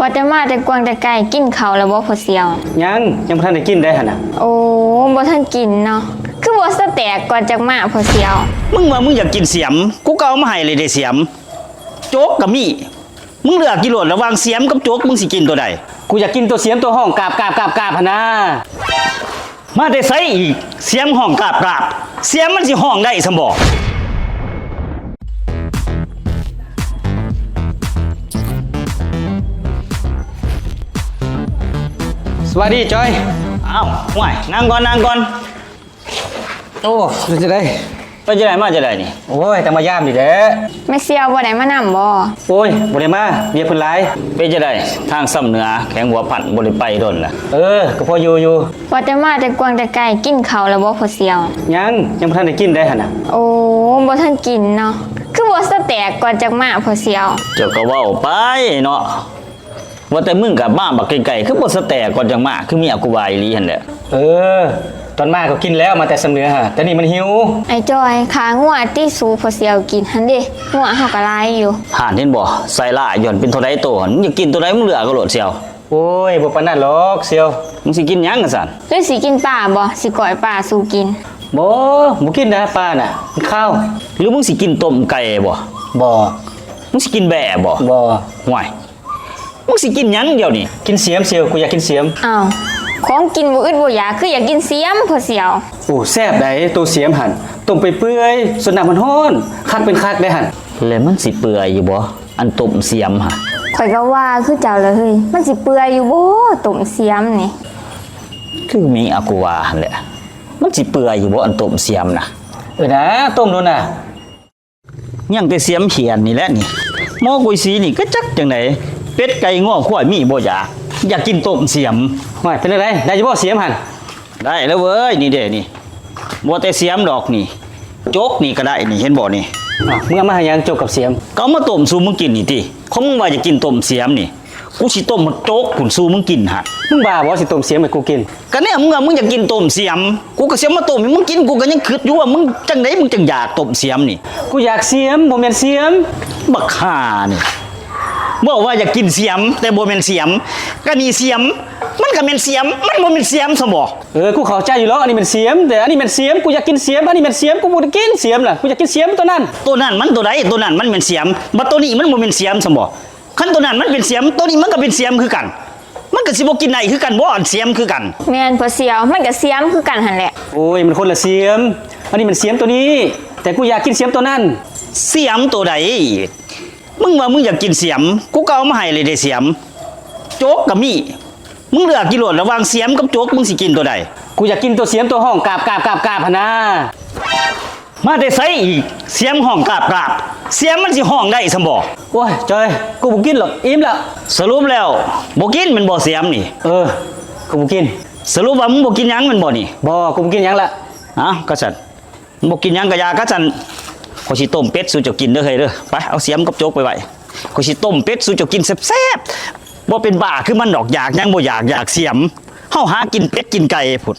ว่าจะมาแต่กวางแต่ไก่กินเขาวแล้วบ่พอเสียวยังบ่ทันได้กินได้หั่นน่ะโอ้บ่ทันกินเนาะคือบ่สแตกก่อนจักมาพอเสียวมึงว่ามึงอยากกินเสียมกูก็เอามาให้เลยได้เสียมโจ๊กกับมี่มึงเลือกกิโลระหว่างเสียมกับโจ๊กมึงสิกินตัวใดกูอยากกินตัวเสียมตัวห้องกาบหั่นน่ะมาได้ไสอีกเสียมห้องกราบเสียมมันสิห้องได้ซั่นบ่สวัสดีจอยอ้าวห่วยนั่งก่อนโอ้จะได้ไปจะได้มาจะได้นี่โอ้ยแต่มายามนี่แหละแม่เสียวบ่ได้มานำบ่โอ้ยบ่ได้มาเมียเพิ่นหลายไปจะได้ทางซ้ำเหนือแข็งหัวผันบ่ได้ไปดนล่ะก็พออยู่ว่าจะมาแต่กวางแต่ไก่กินเขาวแล้วบ่พอเสียวยังบ่ทันได้กินได้หั่นน่ะโอ้บ่ทันกินเนาะคือบ่สแตกก่อนจักมาพอเสียวเจ้าก็เว้าไปเนาะว่าแต่มึงกับบ้าบักไก่คือบ่สแตกก่อนจังมาคือเมียกูวายอีหลีหั่นแหละตอนมาก็กินแล้วมาแต่สำเนือฮะแต่นี่มันหิวไอ้จอยขางัวที่สูพอเสียวกินหั่นเด้งัวเฮาก็หลายอยู่ห่านเห็นบ่ใส่ล่าย่อนเป็นเท่าใดโตหั่นมึงอยากกินตัวใดมึงเหลือก็โลดเสียวโอ้ยบ่ปานนั้นหรอกเสียวมึงสิกินหยังซั่นหรือสิกินปลาบ่สิก้อยปลาสู่กินบ่กินนะปลาน่ะข้าวหรือมึงสิกินต้มไก่บ่มึงสิกินแบะบ่ห่วยมึงสิกินหยังเดี๋ยวนี้กินเสียมเสียวกูอยากกินเสียมอ้าวของกินบ่อึดบ่อยากคืออยากกินเสียมพอเสียวโอ้แซ่บได้ตัวเสียมหั่นต้มไปเปื่อยส่วนน้ำมันร้อนคักเป็นคักได้หั่นแล้วมันสิเปื่อยอยู่บ่อันต้มเสียมฮะข่อยก็ว่าคือเจ้าเลยเฮ้ยมันสิเปื่อยอยู่บ่ต้มเสียมนี่คือมีอากูว่าหั่นแหละมันสิเปื่อยอยู่บ่อันต้มเสียมน่ะนะต้มโน่นน่ะยังแต่เสียมเขียนนี่แหละนี่หม้อกุยสีนี่ก็จักจังได๋เป็ดไก่ง้อควายมีบ่อยากกินต้มเสียมห่วยเป็นอะไรได้อยู่บ่เสียมหั่นได้แล้วเว้ยนี่เด้นี่บ่แต่เสียมดอกนี่โจ๊กนี่ก็ได้นี่เห็นบ่นี่มึงเอามาให้ยังโจกกับเสียมก็มาต้มสู่มึงกินนี่ติเขามึงว่าจะกินต้มเสียมนี่กูสิต้มโจ๊กขุนสู่มึงกินฮะมึงบ้าบ่สิต้มเสียมให้กูกินก็เนี่ยมึงอยากกินต้มเสียมกูก็เสียมมาต้มให้มึงกินกูก็ยังคิดอยู่ว่ามึงจังได๋มึงจังอยากต้มเสียมนี่กูอยากเสียมบ่แม่นเสียมบักห่านี่บอกว่าอยากกินเสียมแต่บ่แม่นเสียมก็นี่เสียมมันก็แม่นเสียมมันบ่แม่นเสียมซะบ่กูเข้าใจอยู่แล้วอันนี้เป็นเสียมแต่อันนี้เป็นเสียมกูอยากกินเสียมอันนี้เป็นเสียมกูบ่ได้กินเสียมล่ะกูอยากกินเสียมตัวนั้นมันตัวใดตัวนั้นมันเป็นเสียมบัดตัวนี้มันบ่เป็นเสียมซะบ่คันตัวนั้นมันเป็นเสียมตัวนี้มันก็เป็นเสียมคือกันมันก็สิบ่กินได้คือกันบ่เสียมคือกันแม่นพอเสียวมันก็เสียมคือกันหั่นแหละโอ้ยมันคนละเสียมอันนี้มันเสียมตัวนี้แต่กูอยากกินเสียมตัวนั้นเสียมตัวใดมึงว่ามึงอยากกินเสียมกูก็เอามาให้เลยได้เสียมโจ๊กกับมี่มึงเลือกกิโลระหว่างเสียมกับโจ๊กมึงสิกินตัวใดกูอยากกินตัวเสียมตัวห้องกาบหั่นน่ะมาได้ไสอีกเสียมห้องกราบเสียมมันสิห้องได้ซั่นบ่โอ้ยจอยกูบ่กินหรอกอิ่มแล้วสรุปแล้วบ่กินมันบ่เสียมนี่กูบ่กินสรุปว่ามึงบ่กินหยังมันบ่นี่บ่กูบ่กินหยังละก็ซั่นบ่กินหยังก็ยาก็ซั่นขอยสิต้มเป็ดสู่เจ้ากินเด้อเฮ้ยเด้อไปเอาเสียมกับโจ๊กไปไว้ขอยสิต้มเป็ดสู่เจ้ากินแซ่บๆบ่เป็นบ้าคือมันดอกอยากหยังบ่อยากเสียมเฮาหากินเป็ดกินไก่พุ่น